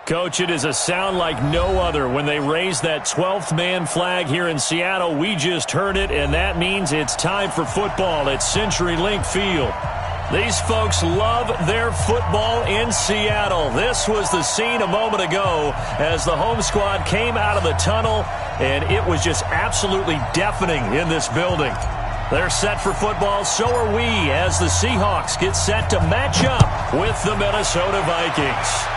Coach, it is a sound like no other when they raise that 12th man flag here in Seattle. We just heard it, and that means it's time for football at CenturyLink Field. These folks love their football in Seattle. This was the scene a moment ago as the home squad came out of the tunnel, and it was just absolutely deafening in this building. They're set for football, so are we, as the Seahawks get set to match up with the Minnesota Vikings.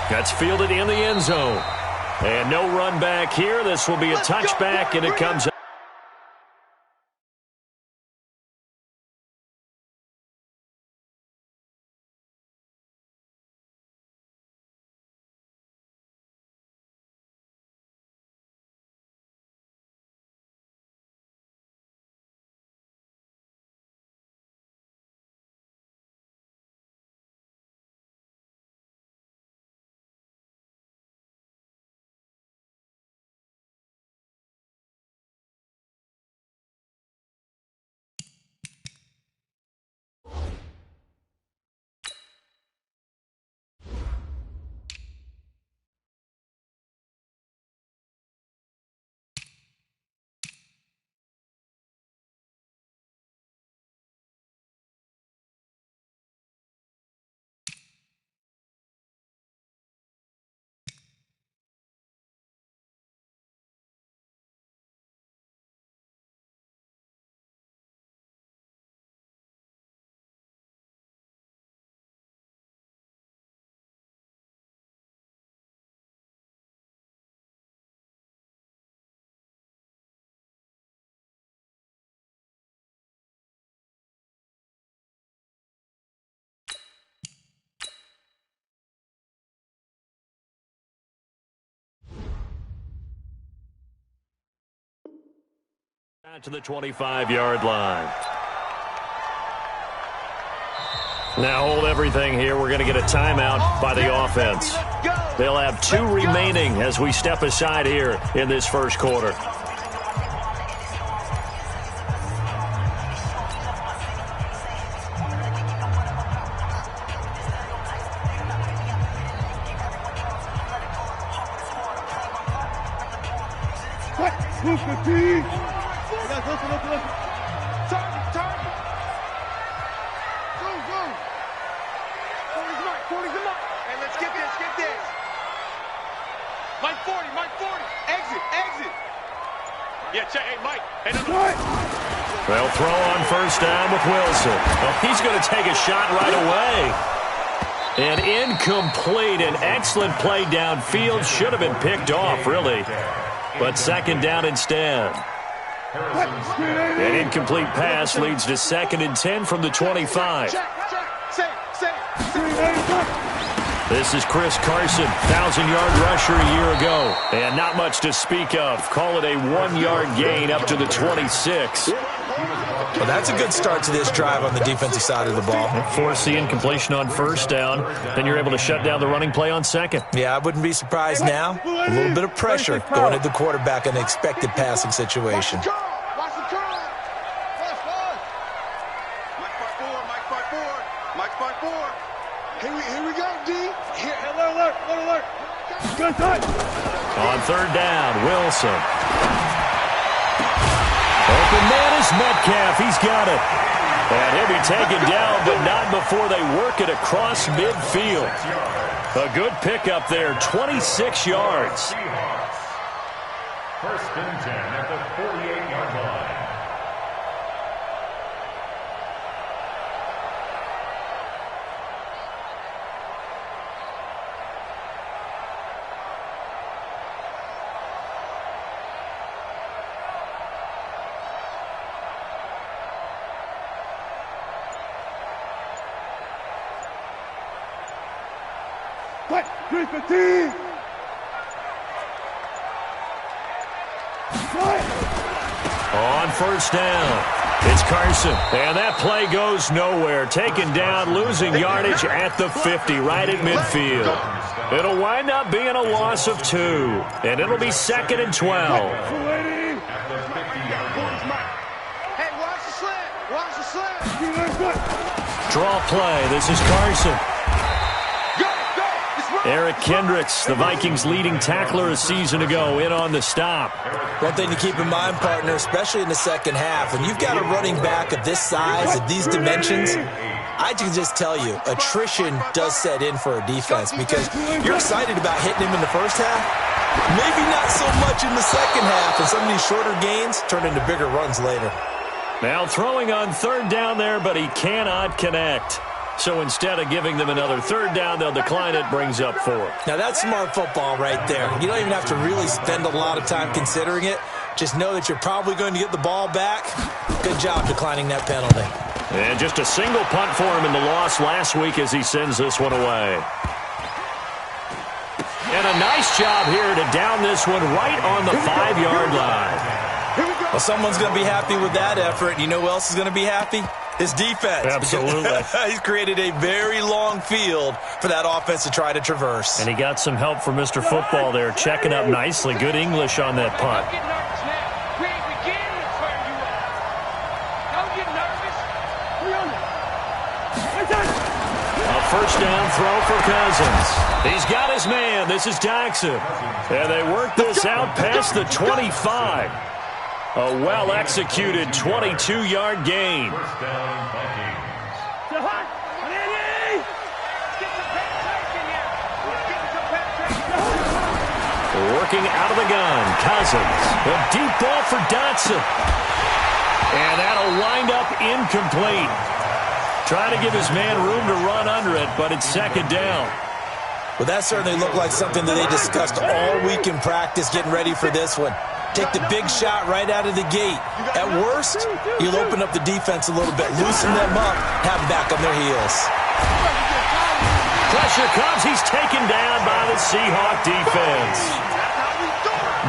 That's fielded in the end zone. And no run back here. This will be a touchback, and it comes out. To the 25-yard line. Now hold everything here. We're going to get a timeout by the offense. They'll have 2 remaining as we step aside here in this first quarter. They'll throw on first down with Wilson. Oh, he's going to take a shot right away. And incomplete. An excellent play downfield. Should have been picked off, really. But second down instead. An incomplete pass leads to 2nd and 10 from the 25. This is Chris Carson, 1,000-yard rusher a year ago. And not much to speak of. Call it a 1-yard gain up to the 26. Well, that's a good start to this drive on the defensive side of the ball. Force the incompletion on first down. Then you're able to shut down the running play on second. Yeah, I wouldn't be surprised now. A little bit of pressure going at the quarterback in an expected passing situation. On third down, Wilson. Open man is Metcalf. He's got it. And he'll be taken down, but not before they work it across midfield. A good pickup there, 26 yards. First and 10 at the 48-yard line. On first down, it's Carson. And that play goes nowhere. Taken down, losing yardage at the 50, right at midfield. It'll wind up being a loss of 2. And it'll be 2nd and 12. Draw play. This is Carson. Eric Kendricks, the Vikings' leading tackler a season ago, in on the stop. One thing to keep in mind, partner, especially in the second half, when you've got a running back of this size, of these dimensions, I can just tell you, attrition does set in for a defense because you're excited about hitting him in the first half. Maybe not so much in the second half, and some of these shorter gains turn into bigger runs later. Now throwing on third down there, but he cannot connect. So instead of giving them another third down, they'll decline it, brings up 4. Now that's smart football right there. You don't even have to really spend a lot of time considering it. Just know that you're probably going to get the ball back. Good job declining that penalty. And just a single punt for him in the loss last week as he sends this one away. And a nice job here to down this one right on the 5-yard line. Well, someone's going to be happy with that effort. And you know who else is going to be happy? His defense. Absolutely. He's created a very long field for that offense to try to traverse. And he got some help from Mr. Football there, checking up nicely. Good English on that punt. A first down throw for Cousins. He's got his man. This is Jackson. And they work this out past the 25. A well-executed 22-yard gain. First down, Vikings. Working out of the gun, Cousins. A deep ball for Dotson. And that'll wind up incomplete. Trying to give his man room to run under it, but it's second down. Well, that certainly looked like something that they discussed all week in practice getting ready for this one. Take the big shot right out of the gate. At worst, you'll open up the defense a little bit, loosen them up, have them back on their heels. Pressure comes. He's taken down by the Seahawk defense.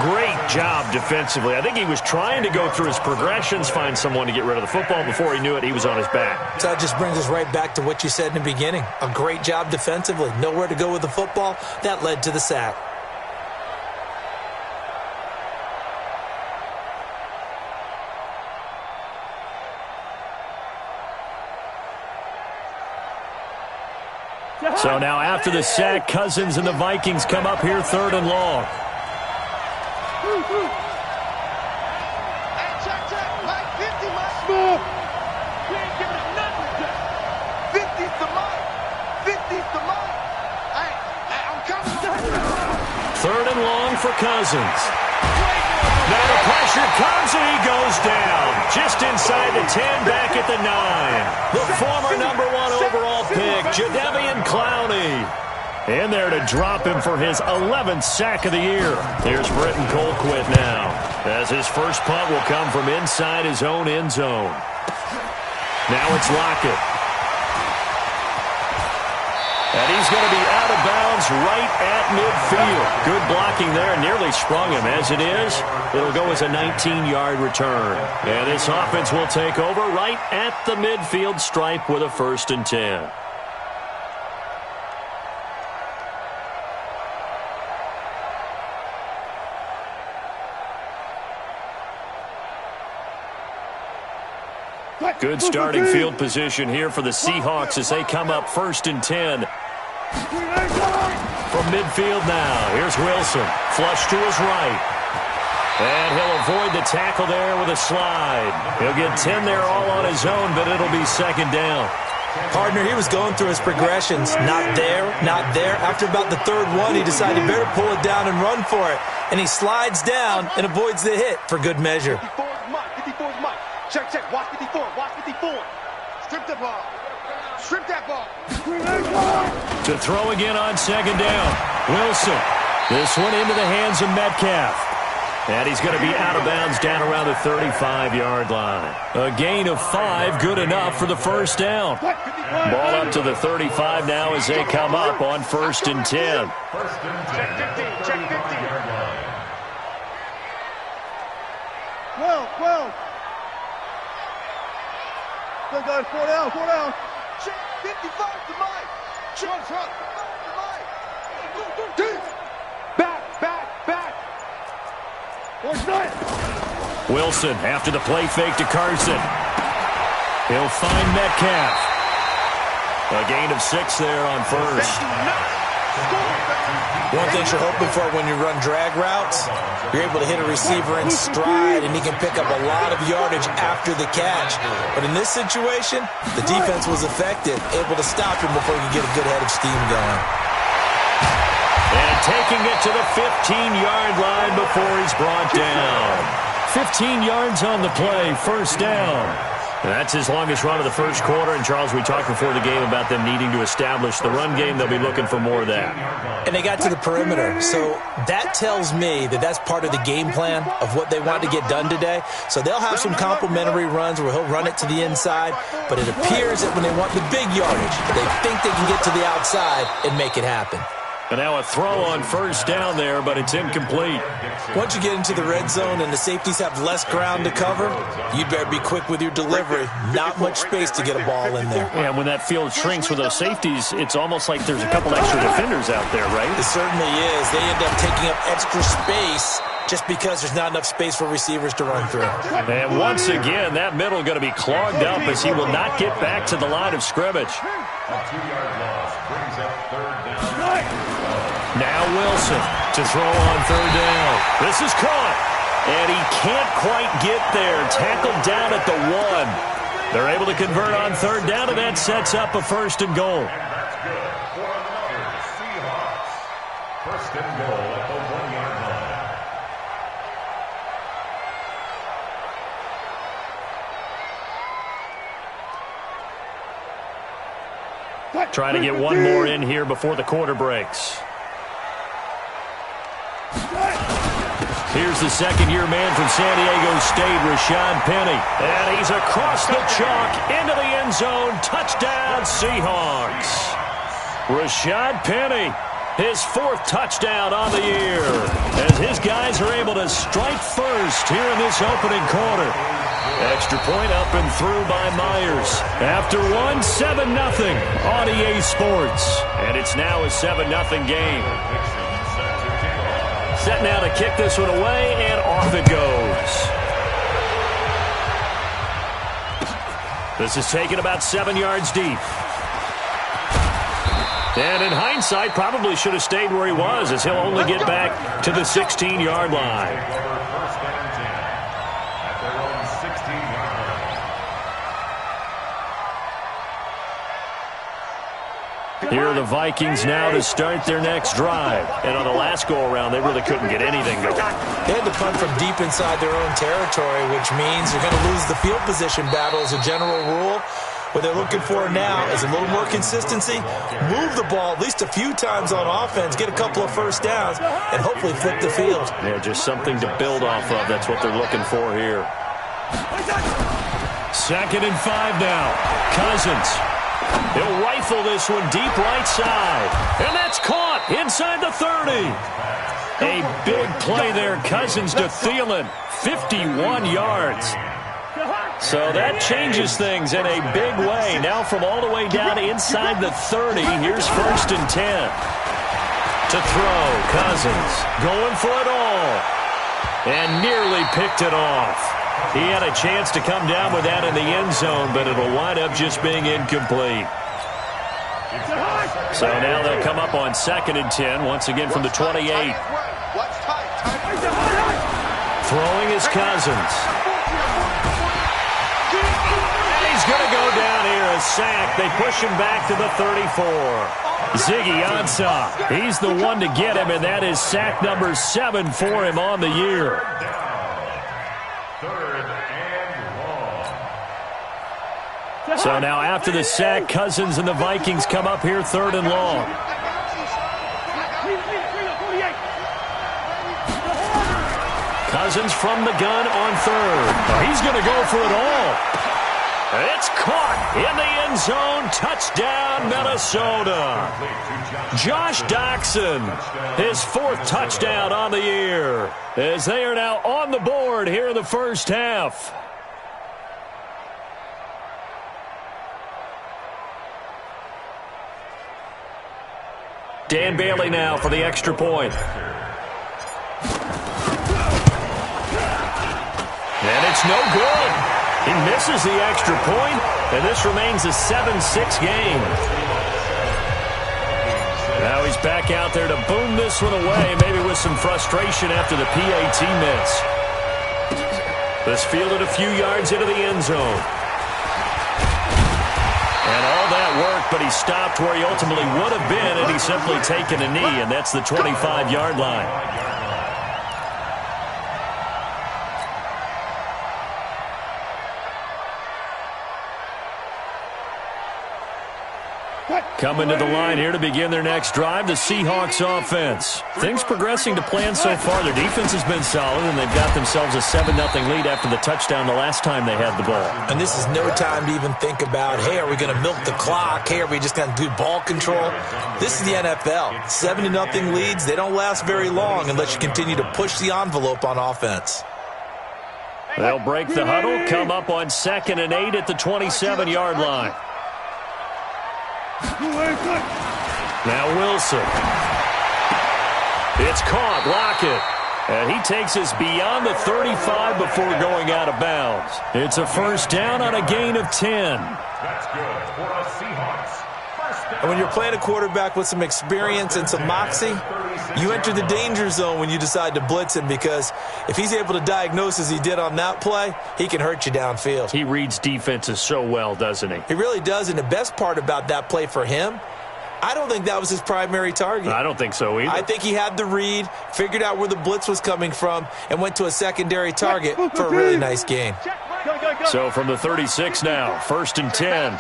Great job defensively. I think he was trying to go through his progressions, find someone to get rid of the football. Before he knew it, he was on his back. So that just brings us right back to what you said in the beginning. A great job defensively. Nowhere to go with the football. That led to the sack. So now after the sack, Cousins and the Vikings come up here third and long. Third and long for Cousins. Now the pressure comes and he goes down. Just inside the 10, back at the 9. The former #1 overall pick, Jadeveon Clowney. In there to drop him for his 11th sack of the year. Here's Britton Colquitt now, as his first punt will come from inside his own end zone. Now it's Lockett. And he's going to be out of bounds right at midfield. Good blocking there. Nearly sprung him. As it is, it'll go as a 19-yard return. And this offense will take over right at the midfield stripe with a 1st and 10. Good starting field position here for the Seahawks as they come up 1st and 10. From midfield now, here's Wilson. Flush to his right. And he'll avoid the tackle there with a slide. He'll get 10 there all on his own, but it'll be second down. Partner, he was going through his progressions. Not there, not there. After about the 3rd one, he decided better pull it down and run for it. And he slides down and avoids the hit for good measure. 54's Mike. Check, watch 54, watch 54. Strip the ball. Strip that ball. To throw again on second down. Wilson. This one into the hands of Metcalf. And he's going to be out of bounds down around the 35-yard line. A gain of 5, good enough for the first down. Ball up to the 35 now as they come up on 1st and 10. First and 10. Check 15, check 15. 12. Good guys, 4 down. Check 55 to Mike. Check front. To Mike. Back. Wilson after the play fake to Carson. He'll find Metcalf. A gain of 6 there on 1st. One thing you're hoping for when you run drag routes, you're able to hit a receiver in stride, and he can pick up a lot of yardage after the catch. But in this situation, the defense was effective, able to stop him before he could get a good head of steam going. And taking it to the 15-yard line before he's brought down. 15 yards on the play, first down. And that's his longest run of the first quarter. And, Charles, we talked before the game about them needing to establish the run game. They'll be looking for more of that. And they got to the perimeter. So that tells me that that's part of the game plan of what they want to get done today. So they'll have some complimentary runs where he'll run it to the inside. But it appears that when they want the big yardage, they think they can get to the outside and make it happen. And now a throw on first down there, but it's incomplete. Once you get into the red zone and the safeties have less ground to cover, you'd better be quick with your delivery. Not much space to get a ball in there. Yeah, when that field shrinks with those safeties, it's almost like there's a couple extra defenders out there, right? It certainly is. They end up taking up extra space just because there's not enough space for receivers to run through. And once again, that middle going to be clogged up as he will not get back to the line of scrimmage. A 2-yard loss brings up third down. Now Wilson to throw on third down. This is caught. And he can't quite get there. Tackled down at the 1. They're able to convert on third down, and that sets up a first and goal. And that's good for another Seahawks. First and goal at the 1-yard line. Trying to get one more in here before the quarter breaks. Here's the second-year man from San Diego State, Rashad Penny. And he's across the chalk into the end zone. Touchdown, Seahawks. Rashad Penny, his 4th touchdown on the year, as his guys are able to strike first here in this opening quarter. Extra point up and through by Myers. After 7-0 on EA Sports. And it's now a 7-0 game. Set now to kick this one away, and off it goes. This is taken about 7 yards deep. And in hindsight, probably should have stayed where he was, as he'll only get back to the 16-yard line. Here are the Vikings now to start their next drive. And on the last go-around, they really couldn't get anything going. They had to punt from deep inside their own territory, which means they're going to lose the field position battle as a general rule. What they're looking for now is a little more consistency, move the ball at least a few times on offense, get a couple of first downs, and hopefully flip the field. Yeah, just something to build off of. That's what they're looking for here. 2nd and 5 now. Cousins. He'll rifle this one deep right side. And that's caught inside the 30. A big play there. Cousins to Thielen. 51 yards. So that changes things in a big way. Now from all the way down inside the 30, here's 1st and 10. To throw, Cousins going for it all. And nearly picked it off. He had a chance to come down with that in the end zone, but it'll wind up just being incomplete. So now they'll come up on 2nd and 10, once again from the 28. Throwing is Cousins. And he's going to go down here, a sack. They push him back to the 34. Ziggy Ansah, he's the one to get him, and that is sack number 7 for him on the year. So now after the sack, Cousins and the Vikings come up here 3rd and long. Cousins from the gun on 3rd. He's going to go for it all. It's caught in the end zone. Touchdown, Minnesota. Josh Doctson, his 4th touchdown on the year, as they are now on the board here in the first half. Dan Bailey now for the extra point. And it's no good. He misses the extra point, and this remains a 7-6 game. Now he's back out there to boom this one away, maybe with some frustration after the PAT miss. This fielded a few yards into the end zone. And all that worked, but he stopped where he ultimately would have been, and he's simply taken a knee, and that's the 25-yard line. Coming to the line here to begin their next drive, the Seahawks offense. Things progressing to plan so far. Their defense has been solid, and they've got themselves a 7-0 lead after the touchdown the last time they had the ball. And this is no time to even think about, hey, are we going to milk the clock? Hey, are we just going to do ball control? This is the NFL. 7-0 leads, they don't last very long unless you continue to push the envelope on offense. They'll break the huddle, come up on 2nd and 8 at the 27-yard line. Now Wilson. It's caught. Lockett. And he takes us beyond the 35 before going out of bounds. It's a first down on a gain of 10. That's good for the Seahawks. And when you're playing a quarterback with some experience and some moxie, you enter the danger zone when you decide to blitz him, because if he's able to diagnose as he did on that play, he can hurt you downfield. He reads defenses so well, doesn't he? He really does, and the best part about that play for him, I don't think that was his primary target. I don't think so either. I think he had the read, figured out where the blitz was coming from, and went to a secondary target for a really nice gain. So from the 36 now, 1st and 10.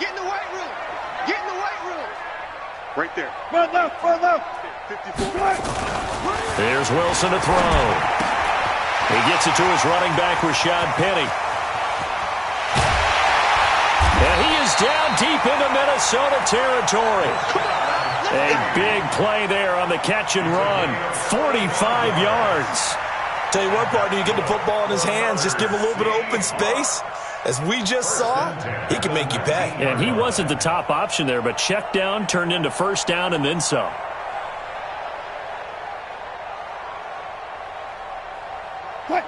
Get in the weight room. Get in the weight room. Right there. Run left, run left. 54. Here's Wilson to throw. He gets it to his running back, Rashad Penny. And he is down deep into Minnesota territory. A big play there on the catch and run. 45 yards. Tell you what, partner, you get the football in his hands, just give him a little bit of open space. As we just saw, he can make you pay. And he wasn't the top option there, but check down turned into first down and then some.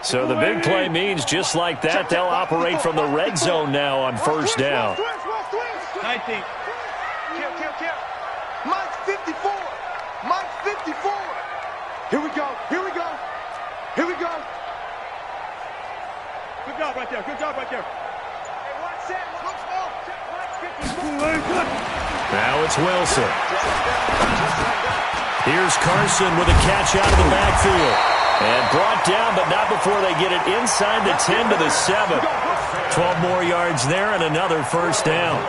So the big play means just like that, they'll operate from the red zone now on first down. 19. Kill. Mike's 54. Mike's 54. Here we go. Here we go. Good job right there. Hey, watch that. Look small. Mike's 54. Now it's Wilson. Here's Carson with a catch out of the backfield. And brought down, but not before they get it inside the 10 to the 7. 12 more yards there and another first down.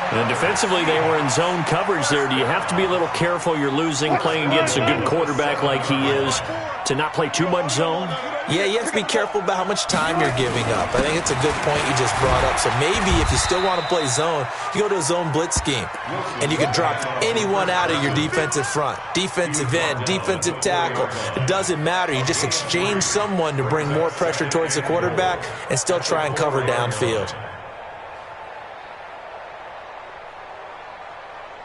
And defensively, they were in zone coverage there. Do you have to be a little careful? You're losing, playing against a good quarterback like he is, to not play too much zone? Yeah, you have to be careful about how much time you're giving up. I think it's a good point you just brought up. So maybe if you still want to play zone, you go to a zone blitz scheme. And you can drop anyone out of your defensive front. Defensive end, defensive tackle. It doesn't matter. You just exchange someone to bring more pressure towards the quarterback and still try and cover downfield.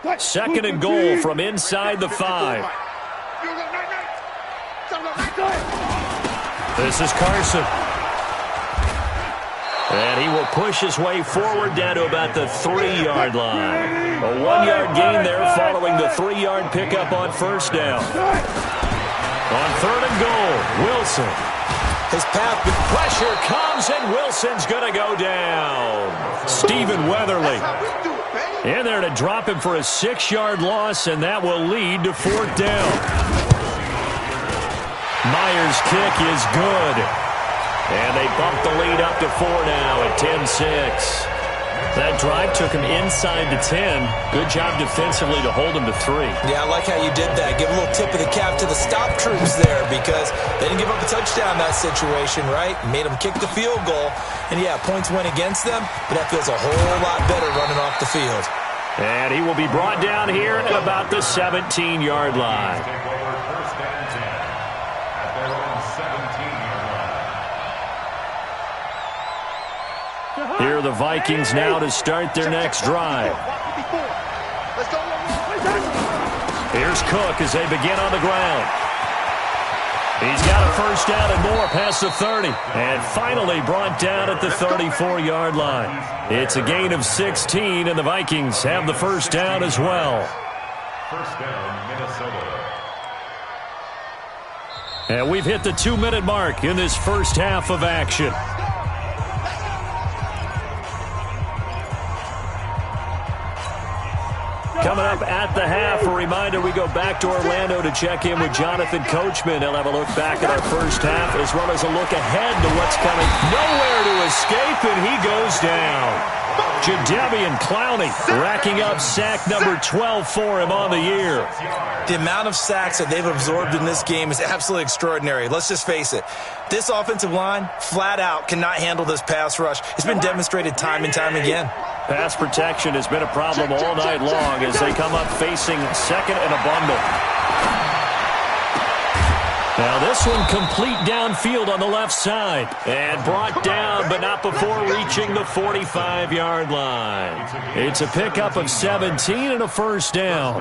2nd and goal from inside the 5. This is Carson. And he will push his way forward down to about the 3-yard line. A 1-yard gain there following the 3-yard pickup on first down. On 3rd and goal, Wilson. His path, Pressure comes, and Wilson's going to go down. Stephen Weatherly in there to drop him for a 6-yard loss, and that will lead to 4th down. Myers' kick is good. And they bump the lead up to 4 now at 10-6. That drive took him inside the 10. Good job defensively to hold him to 3. Yeah, I like how you did that. Give a little tip of the cap to the stop troops there, because they didn't give up a touchdown in that situation, right? Made them kick the field goal. And, yeah, points went against them, but that feels a whole lot better running off the field. And he will be brought down here at about the 17-yard line. Here are the Vikings now to start their next drive. Here's Cook as they begin on the ground. He's got a first down and more past the 30. And finally brought down at the 34-yard line. It's a gain of 16, and the Vikings have the first down as well. First down, Minnesota. And we've hit the 2-minute mark in this first half of action. Coming up at the half, a reminder, we go back to Orlando to check in with Jonathan Coachman. He'll have a look back at our first half as well as a look ahead to what's coming. Nowhere to escape, and he goes down. Jadeveon Clowney racking up sack number 12 for him on the year. The amount of sacks that they've absorbed in this game is absolutely extraordinary. Let's just face it. This offensive line, flat out, cannot handle this pass rush. It's been demonstrated time and time again. Pass protection has been a problem all night long as they come up facing second and a bundle. Now this one complete downfield on the left side. And brought down, but not before reaching the 45-yard line. It's a pickup of 17 and a first down.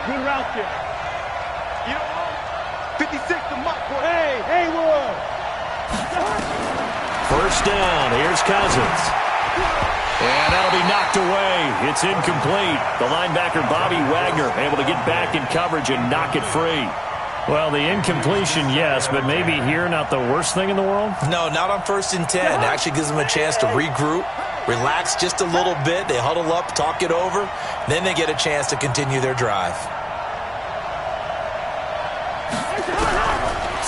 Good route there. 56 to Mike. Hey, Wood. First down. Here's Cousins. And that'll be knocked away. It's incomplete. The linebacker, Bobby Wagner, able to get back in coverage and knock it free. Well, the incompletion, yes, but maybe here not the worst thing in the world? No, not on 1st and 10. It actually gives them a chance to regroup, relax just a little bit. They huddle up, talk it over. Then they get a chance to continue their drive.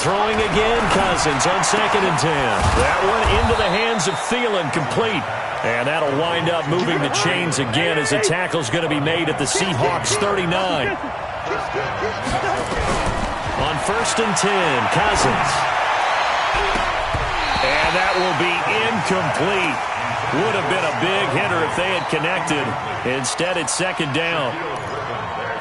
Throwing again, Cousins on 2nd and 10. That one into the hands of Thielen, complete. And that'll wind up moving the chains again as the tackle's going to be made at the Seahawks 39. On 1st and 10, Cousins. And that will be incomplete. Would have been a big hitter if they had connected. Instead, it's 2nd down.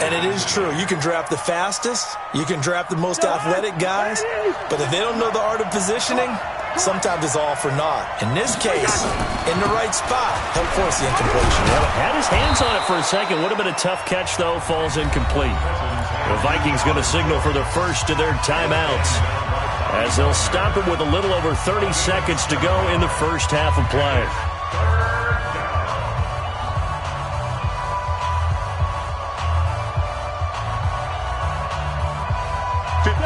And it is true. You can draft the fastest. You can draft the most athletic guys. But if they don't know the art of positioning, sometimes it's all for naught. In this case, in the right spot, he'll force the incompletion. Well, had his hands on it for a second. Would have been a tough catch, though. Falls incomplete. The Vikings going to signal for the first of their timeouts as they'll stop it with a little over 30 seconds to go in the first half of play.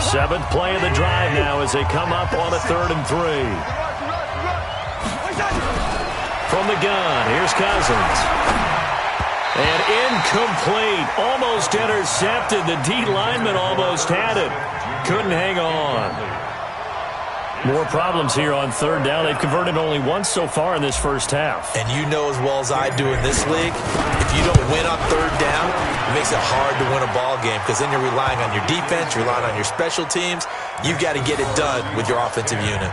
Seventh play of the drive now as they come up on a 3rd and 3. From the gun, here's Cousins. And incomplete. Almost intercepted. The D lineman almost had it. Couldn't hang on. More problems here on 3rd down. They've converted only once so far in this first half. And you know as well as I do in this league, if you don't win on 3rd down, it makes it hard to win a ball game because then you're relying on your defense, you're relying on your special teams. You've got to get it done with your offensive unit.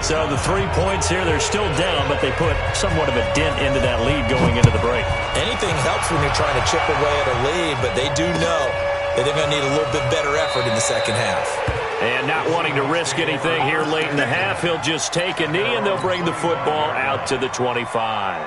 So the 3 points here, they're still down, but they put somewhat of a dent into that lead going into the break. Anything helps when you're trying to chip away at a lead, but they do know that they're going to need a little bit better effort in the second half. And not wanting to risk anything here late in the half, he'll just take a knee and they'll bring the football out to the 25.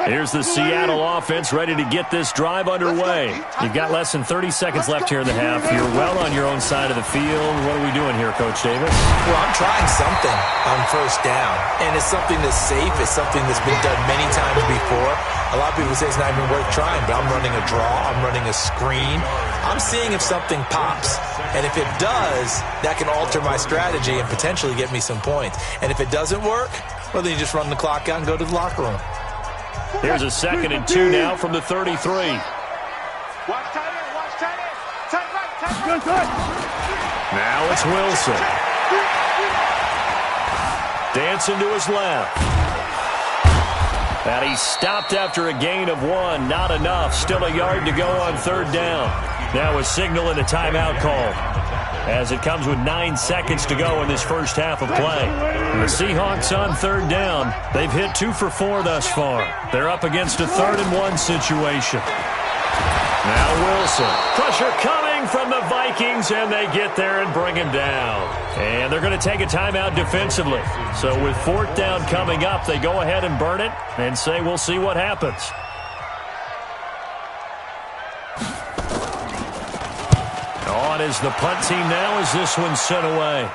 Here's the Seattle offense ready to get this drive underway. You've got less than 30 seconds left here in the half. You're well on your own side of the field. What are we doing here, Coach Davis? Well, I'm trying something on 1st down, and it's something that's safe. It's something that's been done many times before. A lot of people say it's not even worth trying, but I'm running a draw. I'm running a screen. I'm seeing if something pops. And if it does, that can alter my strategy and potentially get me some points. And if it doesn't work, well, then you just run the clock out and go to the locker room. Here's a 2nd and 2 now from the 33. Watch tight end, watch tight end. Tight right, tight right. Now it's Wilson. Dancing to his left. And he stopped after a gain of 1. Not enough. Still a yard to go on 3rd down. Now a signal and a timeout call as it comes with 9 seconds to go in this first half of play. And the Seahawks on 3rd down. They've hit 2 for 4 thus far. They're up against a 3rd and 1 situation. Now Wilson. Pressure coming from the Vikings, and they get there and bring him down. And they're going to take a timeout defensively. So with 4th down coming up, they go ahead and burn it and say we'll see what happens. On is the punt team now as this one's sent away.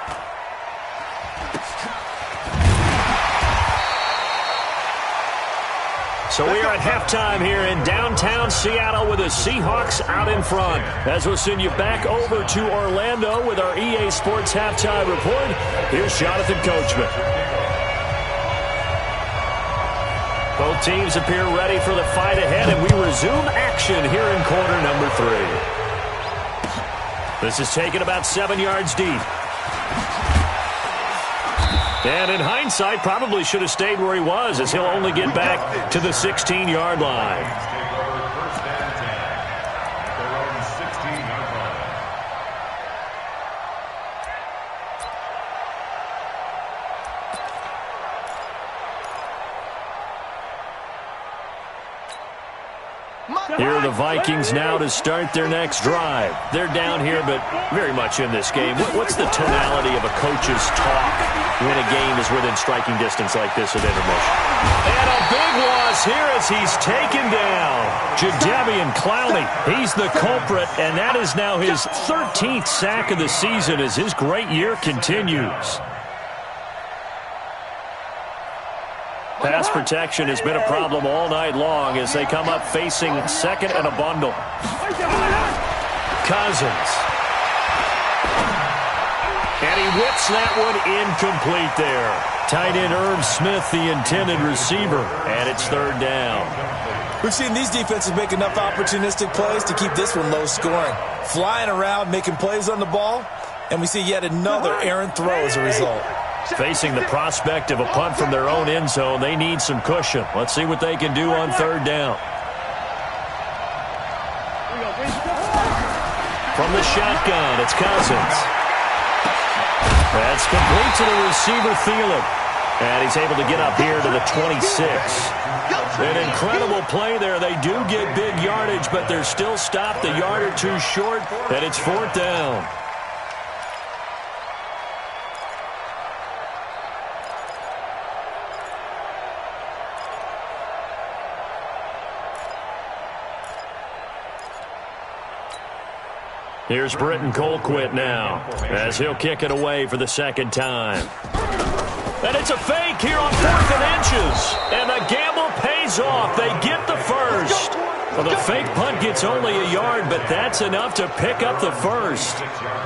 So we are at halftime here in downtown Seattle with the Seahawks out in front. As we'll send you back over to Orlando with our EA Sports Halftime Report, here's Jonathan Coachman. Both teams appear ready for the fight ahead, and we resume action here in quarter number 3. This is taken about 7 yards deep. And in hindsight, probably should have stayed where he was, as he'll only get back to the 16-yard line. Here are the Vikings now to start their next drive. They're down here, but very much in this game. What's the tonality of a coach's talk when a game is within striking distance like this at intermission? And a big loss here as he's taken down. Jadeveon Clowney, he's the culprit, and that is now his 13th sack of the season as his great year continues. Pass protection has been a problem all night long as they come up facing second and a bundle. Cousins. And he whips that one incomplete there. Tight end Irv Smith, the intended receiver, and it's 3rd down. We've seen these defenses make enough opportunistic plays to keep this one low scoring. Flying around, making plays on the ball, and we see yet another errant throw as a result. Facing the prospect of a punt from their own end zone, they need some cushion. Let's see what they can do on 3rd down. From the shotgun, it's Cousins. That's complete to the receiver, Thielen. And he's able to get up here to the 26. An incredible play there. They do get big yardage, but they're still stopped a yard or two short, and it's 4th down. Here's Britton Colquitt now as he'll kick it away for the 2nd time. And it's a fake here on 4th and inches. And the gamble pays off. They get the first. Well, the fake punt gets only a yard, but that's enough to pick up the first.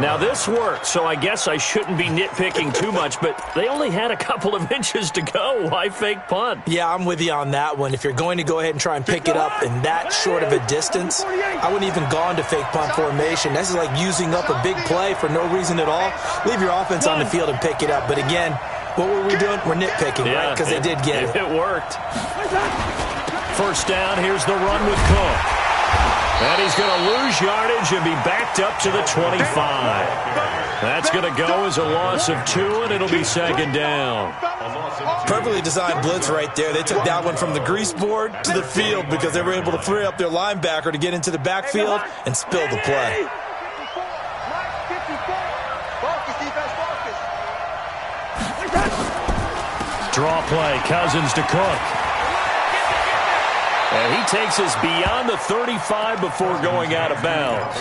Now, this worked, so I guess I shouldn't be nitpicking too much, but they only had a couple of inches to go. Why fake punt? Yeah, I'm with you on that one. If you're going to go ahead and try and pick it up in that short of a distance, I wouldn't even gone to fake punt formation. This is like using up a big play for no reason at all. Leave your offense on the field and pick it up. But again, what were we doing? We're nitpicking, right? Because they did get it. It worked. 1st down, here's the run with Cook. And he's going to lose yardage and be backed up to the 25. That's going to go as a loss of 2, and it'll be 2nd down. Perfectly designed blitz right there. They took that one from the grease board to the field because they were able to free up their linebacker to get into the backfield and spill the play. Draw play, Cousins to Cook. And he takes us beyond the 35 before going out of bounds.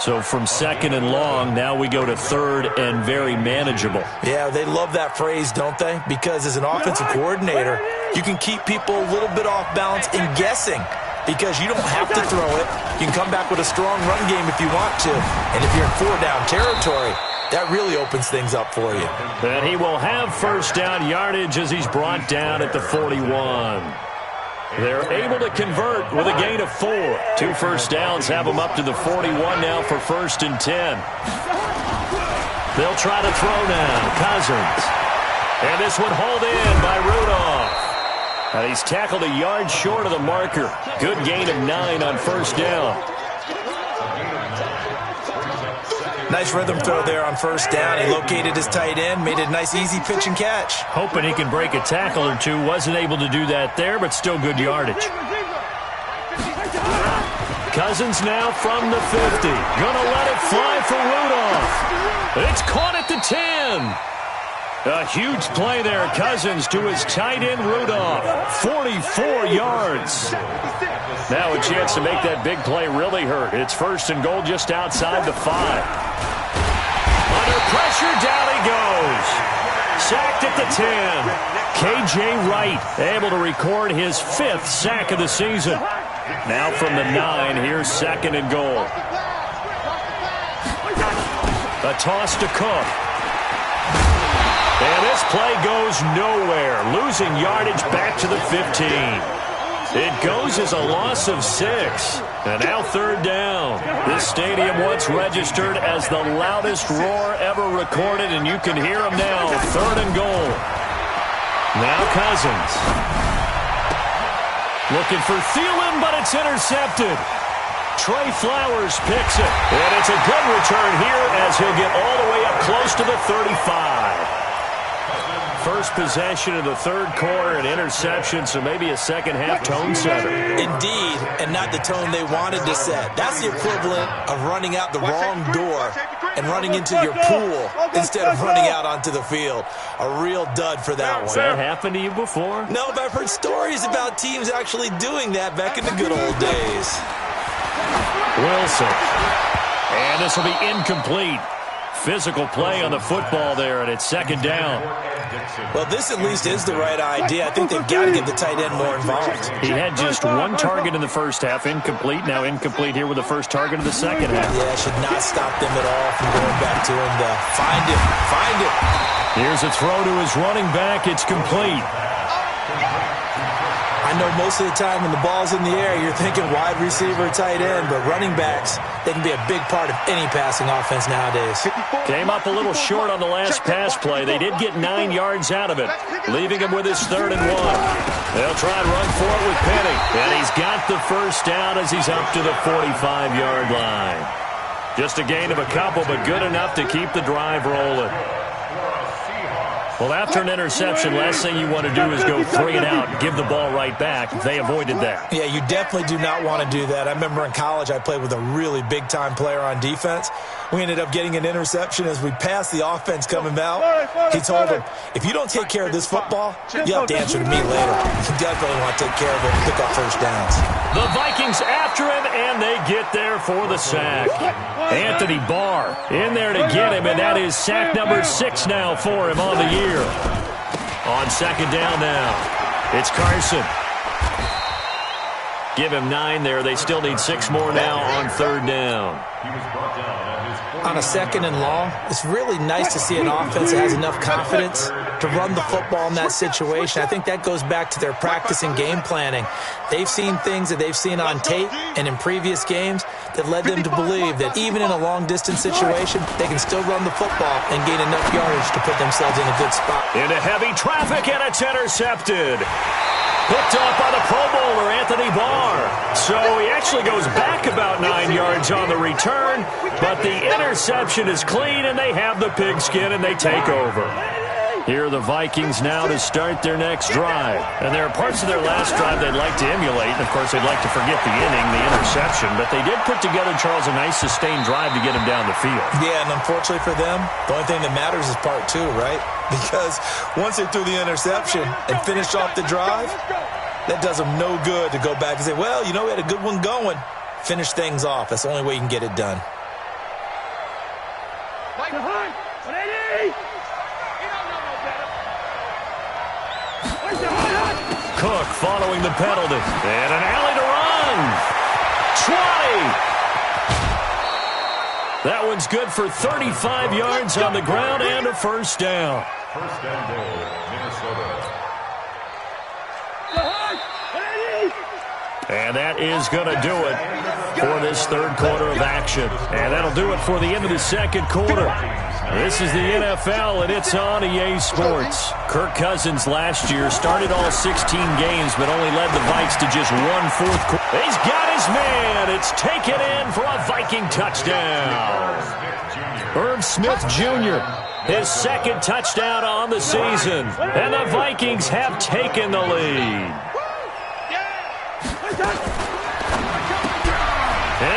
So from 2nd and long, now we go to 3rd and very manageable. Yeah, they love that phrase, don't they? Because as an offensive coordinator, you can keep people a little bit off balance and guessing because you don't have to throw it. You can come back with a strong run game if you want to. And if you're in 4-down territory, that really opens things up for you. And he will have 1st down yardage as he's brought down at the 41. They're able to convert with a gain of 4. 2 first downs have them up to the 41 now for 1st and 10. They'll try to throw now. Cousins. And this one hauled in by Rudolph. And he's tackled a yard short of the marker. Good gain of 9 on 1st down. Nice rhythm throw there on 1st down. He located his tight end, made a nice easy pitch and catch. Hoping he can break a tackle or two. Wasn't able to do that there, but still good yardage. Cousins now from the 50. Gonna let it fly for Rudolph. It's caught at the 10. A huge play there. Cousins to his tight end, Rudolph. 44 yards. Now a chance to make that big play really hurt. It's 1st and goal just outside the 5. Under pressure, down he goes. Sacked at the 10. K.J. Wright able to record his 5th sack of the season. Now from the 9, here's 2nd and goal. A toss to Cook. And this play goes nowhere. Losing yardage back to the 15. It goes as a loss of 6. And now 3rd down. This stadium once registered as the loudest roar ever recorded, and you can hear them now. 3rd and goal. Now Cousins. Looking for Thielen, but it's intercepted. Trey Flowers picks it. And it's a good return here as he'll get all the way up close to the 35. First possession of the 3rd quarter, an interception, so maybe a second-half tone setter. Indeed, and not the tone they wanted to set. That's the equivalent of running out the wrong door and running into your pool instead of running out onto the field. A real dud for that one. Has that happened to you before? No, but I've heard stories about teams actually doing that back in the good old days. Wilson. And this will be incomplete. Physical play on the football there, and it's 2nd down. Well, this at least is the right idea. I think they've got to get the tight end more involved. He had just 1 target in the first half, incomplete. Now incomplete here with the first target of the second half. Yeah, should not stop them at all from going back to him to find him. Find him. Here's a throw to his running back. It's complete. I know most of the time when the ball's in the air, you're thinking wide receiver, tight end, but running backs, they can be a big part of any passing offense nowadays. Came up a little short on the last pass play. They did get 9 yards out of it, leaving him with his 3rd and 1. They'll try and run for it with Penny, and he's got the first down as he's up to the 45-yard line. Just a gain of a couple, but good enough to keep the drive rolling. Well, after an interception, last thing you want to do is go 3 and out and give the ball right back. They avoided that. Yeah, you definitely do not want to do that. I remember in college I played with a really big-time player on defense. We ended up getting an interception as we passed the offense coming out. He told him, if you don't take care of this football, you'll have to answer to me later. You definitely want to take care of it and pick up first downs. The Vikings after him, and they get there for the sack. Anthony Barr in there to get him, and that is sack number 6 now for him on the year. On 2nd down now, it's Carson. Give him 9 there. They still need 6 more now on 3rd down. On a 2nd and long, it's really nice to see an offense that has enough confidence to run the football in that situation. I think that goes back to their practice and game planning. They've seen things that they've seen on tape and in previous games that led them to believe that even in a long-distance situation, they can still run the football and gain enough yardage to put themselves in a good spot. Into heavy traffic, and it's intercepted. Picked off by the Pro Bowler, Anthony Barr. So he actually goes back about 9 yards on the return, but the interception is clean, and they have the pigskin, and they take over. Here are the Vikings now to start their next drive. And there are parts of their last drive they'd like to emulate. And, of course, they'd like to forget the inning, the interception. But they did put together, Charles, a nice sustained drive to get him down the field. Yeah, and unfortunately for them, the only thing that matters is part 2, right? Because once they threw the interception and finished off the drive, that does them no good to go back and say, well, you know, we had a good one going. Finish things off. That's the only way you can get it done. Cook following the penalty. And an alley to run. 20. That one's good for 35 yards on the ground and a first down. First and goal, Minnesota. And that is going to do it for this 3rd quarter of action. And that'll do it for the end of the 2nd quarter. This is the NFL, and it's on EA Sports. Kirk Cousins last year started all 16 games, but only led the Vikes to just 1/4 quarter. He's got his man. It's taken in for a Viking touchdown. Irv Smith Jr., his 2nd touchdown on the season. And the Vikings have taken the lead.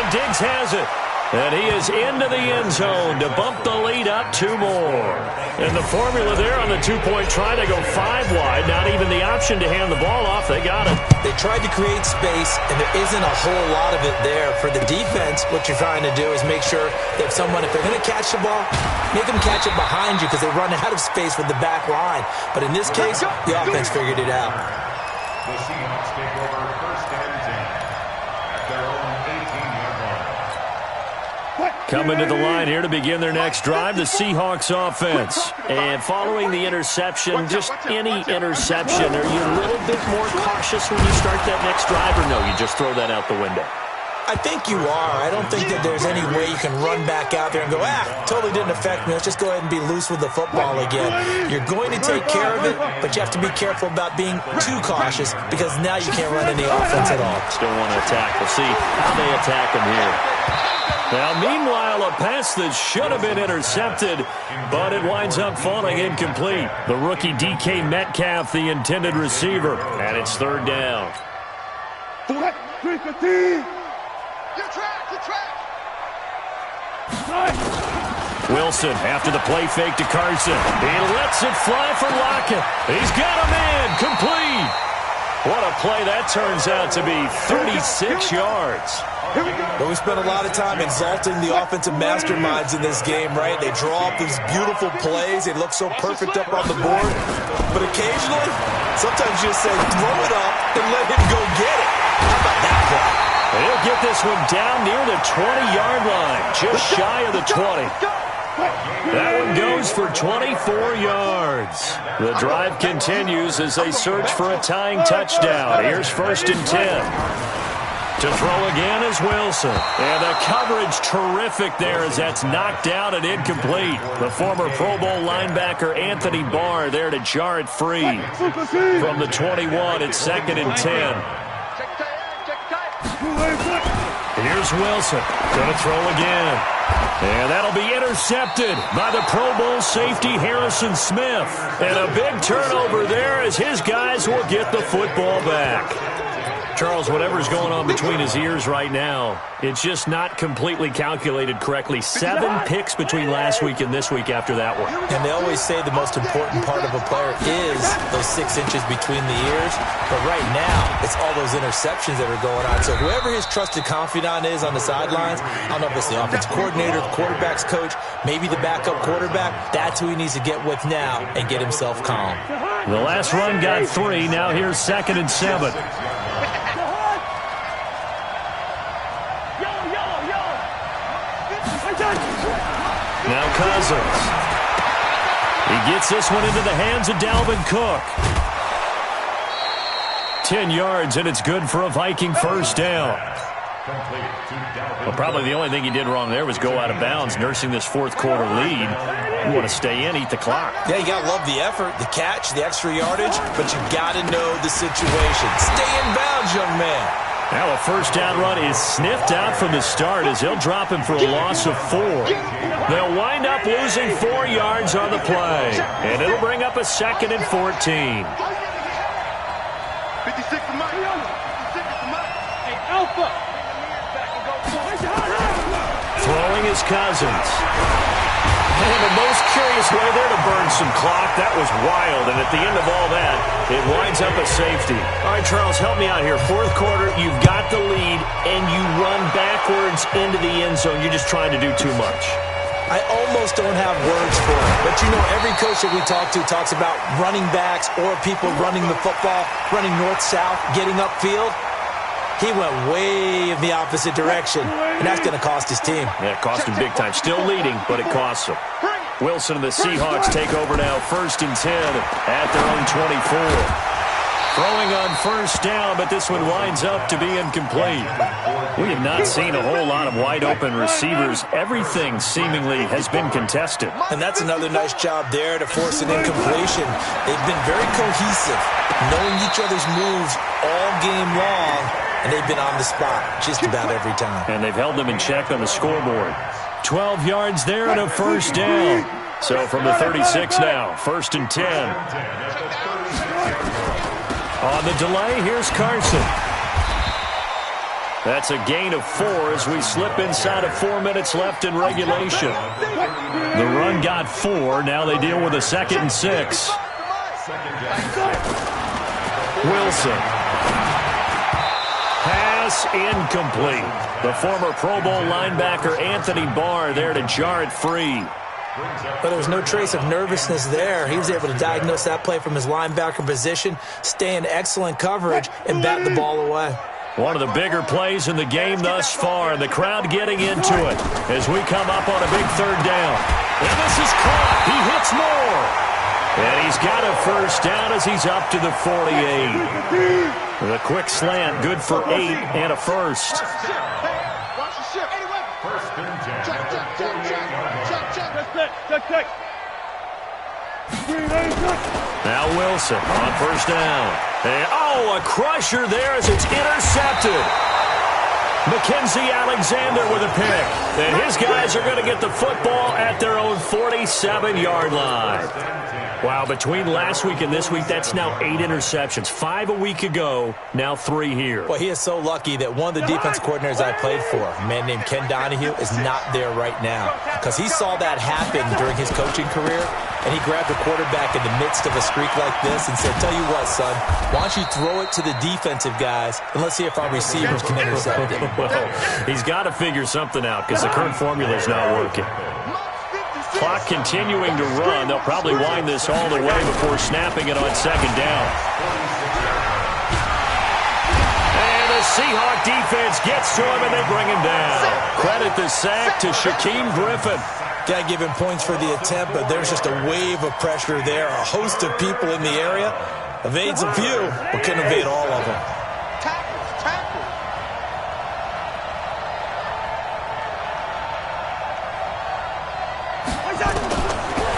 And Diggs has it. And he is into the end zone to bump the lead up 2 more. And the formula there on the two-point try, they go 5 wide. Not even the option to hand the ball off. They got it. They tried to create space, and there isn't a whole lot of it there. For the defense, what you're trying to do is make sure that if they're going to catch the ball, make them catch it behind you because they run out of space with the back line. But in this case, the offense figured it out. The Seahawks take over 1st and 10 at their own 18-yard line. Coming to the line here to begin their next drive, the Seahawks offense. And following the interception, just any interception, are you a little bit more cautious when you start that next drive, or no, you just throw that out the window? I think you are. I don't think that there's any way you can run back out there and go, totally didn't affect me. Let's just go ahead and be loose with the football again. You're going to take care of it, but you have to be careful about being too cautious because now you can't run any offense at all. Still want to attack. We'll see how they attack him here. Now, meanwhile, a pass that should have been intercepted, but it winds up falling incomplete. The rookie DK Metcalf, the intended receiver, and it's 3rd down. Wilson after the play fake to Carson. He lets it fly for Lockett. He's got him in. Complete. What a play that turns out to be. 36 yards. But we spent a lot of time exalting the offensive masterminds in this game, right? They draw up these beautiful plays. They look so perfect up on the board. But occasionally, sometimes you just say, throw it up and let him go get it. How about that play? He'll get this one down near the 20-yard line, just shy of the 20. That one goes for 24 yards. The drive continues as they search for a tying touchdown. Here's 1st and 10. To throw again is Wilson. And the coverage terrific there as that's knocked out and incomplete. The former Pro Bowl linebacker Anthony Barr there to jar it free. From the 21, it's 2nd and 10. Here's Wilson. Going to throw again. And that'll be intercepted by the Pro Bowl safety Harrison Smith. And a big turnover there as his guys will get the football back. Charles, whatever's going on between his ears right now, it's just not completely calculated correctly. 7 picks between last week and this week after that one. And they always say the most important part of a player is those 6 inches between the ears. But right now, it's all those interceptions that are going on. So whoever his trusted confidant is on the sidelines, I don't know if it's the offensive coordinator, the quarterback's coach, maybe the backup quarterback, that's who he needs to get with now and get himself calm. The last run got 3. Now here's 2nd and 7. Now Cousins. He gets this one into the hands of Dalvin Cook. 10 yards, and it's good for a Viking 1st down. Well, probably the only thing he did wrong there was go out of bounds, nursing this 4th quarter lead. You want to stay in, eat the clock. Yeah, you got to love the effort, the catch, the extra yardage, but you got to know the situation. Stay in bounds, young man. Now a 1st down run is sniffed out from the start as he'll drop him for a loss of 4. They'll wind up losing 4 yards on the play, and it'll bring up a 2nd and 14. 56 for Mike. 56 for Mike. Hey, Alpha. Throwing is Cousins. And the most curious way there to burn some clock. That was wild, and at the end of all that, it winds up a safety. All right, Charles, help me out here. 4th quarter, you've got the lead, and you run backwards into the end zone. You're just trying to do too much. I almost don't have words for it, but you know, every coach that we talk to talks about running backs or people running the football, running north-south, getting upfield. He went way in the opposite direction, and that's going to cost his team. Yeah, it cost him big time. Still leading, but it costs him. Wilson and the Seahawks take over now, 1st and 10 at their own 24. Throwing on 1st down, but this one winds up to be incomplete. We have not seen a whole lot of wide-open receivers. Everything seemingly has been contested. And that's another nice job there to force an incompletion. They've been very cohesive, knowing each other's moves all game long, and they've been on the spot just about every time. And they've held them in check on the scoreboard. 12 yards there and a 1st down. So from the 36 now, 1st and 10. On the delay, here's Carson. That's a gain of 4 as we slip inside of 4 minutes left in regulation. The run got 4. Now they deal with a 2nd and 6. Wilson. Pass incomplete. The former Pro Bowl linebacker Anthony Barr there to jar it free. But there was no trace of nervousness there. He was able to diagnose that play from his linebacker position, stay in excellent coverage, and bat the ball away. One of the bigger plays in the game thus far, and the crowd getting into it as we come up on a big 3rd down. And this is caught. He hits more. And he's got a 1st down as he's up to the 48. The quick slant, good for 8 and a 1st. Now Wilson on 1st down. And, a crusher there as it's intercepted. Mackenzie Alexander with a pick. And his guys are going to get the football at their own 47-yard line. Wow, between last week and this week, that's now 8 interceptions. 5 a week ago, now 3 here. Well, he is so lucky that one of the defense coordinators I played for, a man named Ken Donahue, is not there right now. Because he saw that happen during his coaching career, and he grabbed the quarterback in the midst of a streak like this and said, tell you what, son, why don't you throw it to the defensive guys, and let's see if our receivers can intercept it. Well, he's got to figure something out because the current formula is not working. Clock continuing to run. They'll probably wind this all the way before snapping it on 2nd down. And the Seahawk defense gets to him, and they bring him down. Credit the sack to Shaquem Griffin. Got to give him points for the attempt, but there's just a wave of pressure there. A host of people in the area. Evades a few, but couldn't evade all of them.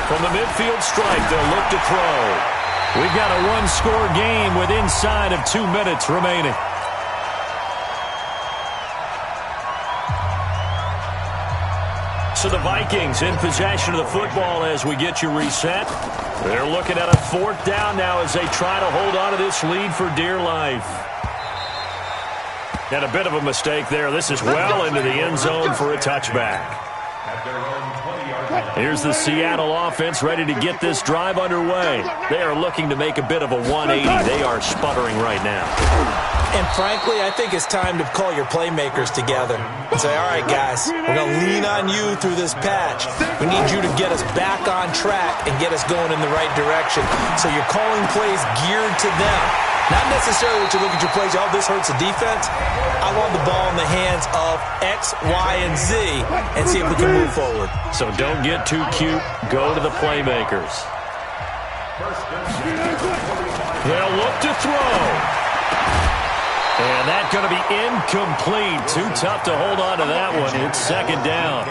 From the midfield stripe, they'll look to throw. We've got a one-score game with inside of 2 minutes remaining. So the Vikings in possession of the football as we get you reset. They're looking at a 4th down now as they try to hold on to this lead for dear life. And a bit of a mistake there. This is well into the end zone for a touchback. Here's the Seattle offense ready to get this drive underway. They are looking to make a bit of a 180. They are sputtering right now. And frankly, I think it's time to call your playmakers together and say, all right, guys, we're going to lean on you through this patch. We need you to get us back on track and get us going in the right direction. So you're calling plays geared to them. Not necessarily that you look at your plays, oh, this hurts the defense. I want the ball in the hands of X, Y, and Z and see if we can move forward. So don't get too cute. Go to the playmakers. They'll look to throw. And that's going to be incomplete. Too tough to hold on to that one. It's 2nd down.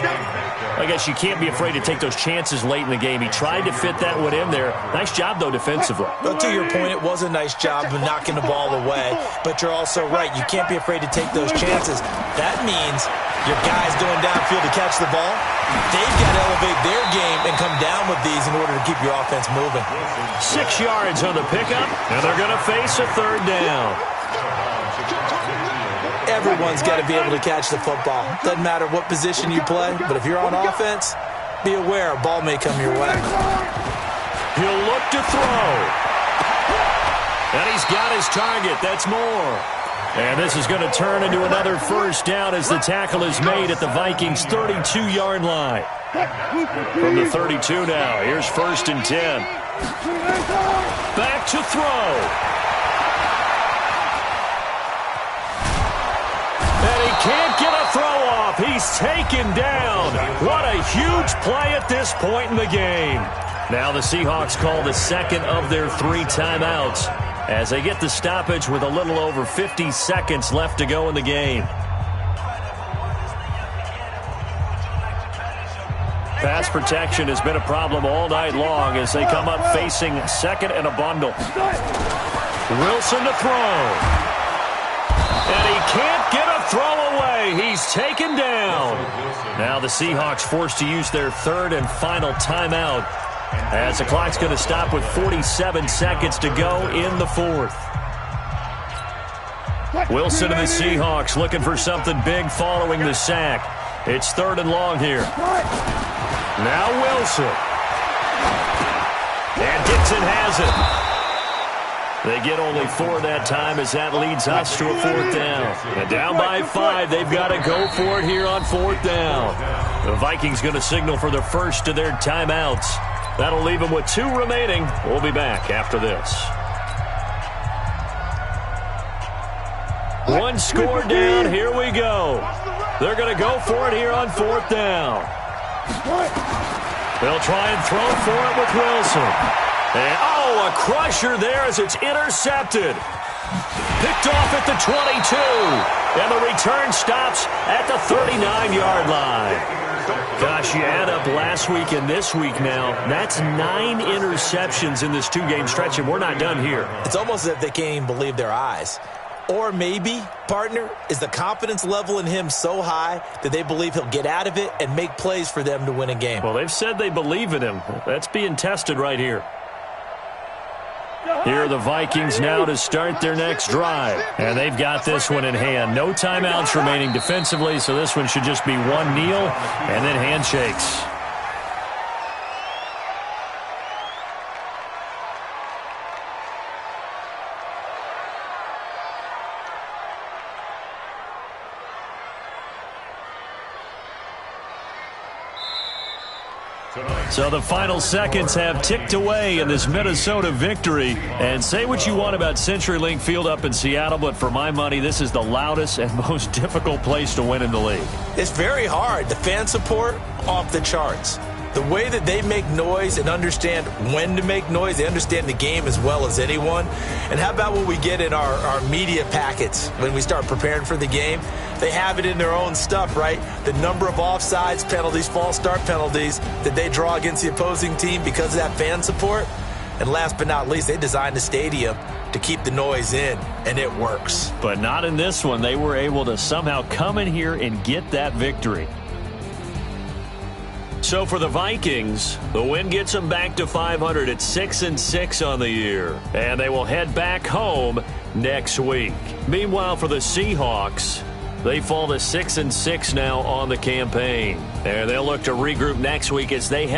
I guess you can't be afraid to take those chances late in the game. He tried to fit that one in there. Nice job, though, defensively. But to your point, it was a nice job of knocking the ball away. But you're also right. You can't be afraid to take those chances. That means your guys going downfield to catch the ball, they've got to elevate their game and come down with these in order to keep your offense moving. 6 yards on the pickup, and they're going to face a 3rd down. Everyone's got to be able to catch the football. Doesn't matter what position you play, but if you're on offense, be aware a ball may come your way. He'll look to throw. And he's got his target. That's more. And this is going to turn into another 1st down as the tackle is made at the Vikings' 32-yard line. From the 32 now, here's 1st and 10. Back to throw. Can't get a throw off. He's taken down. What a huge play at this point in the game. Now the Seahawks call the 2nd of their 3 timeouts as they get the stoppage with a little over 50 seconds left to go in the game. Pass protection has been a problem all night long as they come up facing 2nd and a bundle. Wilson to throw. And he can't get a throw away. He's taken down. Now the Seahawks forced to use their 3rd and final timeout as the clock's going to stop with 47 seconds to go in the 4th. Wilson and the Seahawks looking for something big following the sack. It's 3rd and long here. Now Wilson. And Dixon has it. They get only 4 that time as that leads us to a 4th down. And down by 5, they've got to go for it here on 4th down. The Vikings going to signal for the first of their timeouts. That'll leave them with 2 remaining. We'll be back after this. 1 score down. Here we go. They're going to go for it here on 4th down. They'll try and throw for it with Wilson. And, a crusher there as it's intercepted. Picked off at the 22. And the return stops at the 39-yard line. Gosh, you add up last week and this week now. That's 9 interceptions in this 2-game stretch, and we're not done here. It's almost as if they can't even believe their eyes. Or maybe, partner, is the confidence level in him so high that they believe he'll get out of it and make plays for them to win a game. Well, they've said they believe in him. That's being tested right here. Here are the Vikings now to start their next drive. And they've got this one in hand. No timeouts remaining defensively, so this one should just be 1 kneel and then handshakes. So the final seconds have ticked away in this Minnesota victory. And say what you want about CenturyLink Field up in Seattle, but for my money, this is the loudest and most difficult place to win in the league. It's very hard. The fan support, off the charts. The way that they make noise and understand when to make noise, they understand the game as well as anyone. And how about what we get in our media packets when we start preparing for the game? They have it in their own stuff, right? The number of offsides penalties, false start penalties that they draw against the opposing team because of that fan support. And last but not least, they designed the stadium to keep the noise in, and it works. But not in this one. They were able to somehow come in here and get that victory. So for the Vikings, the win gets them back to 500 at 6-6 on the year. And they will head back home next week. Meanwhile, for the Seahawks, they fall to 6-6 now on the campaign. And they'll look to regroup next week as they head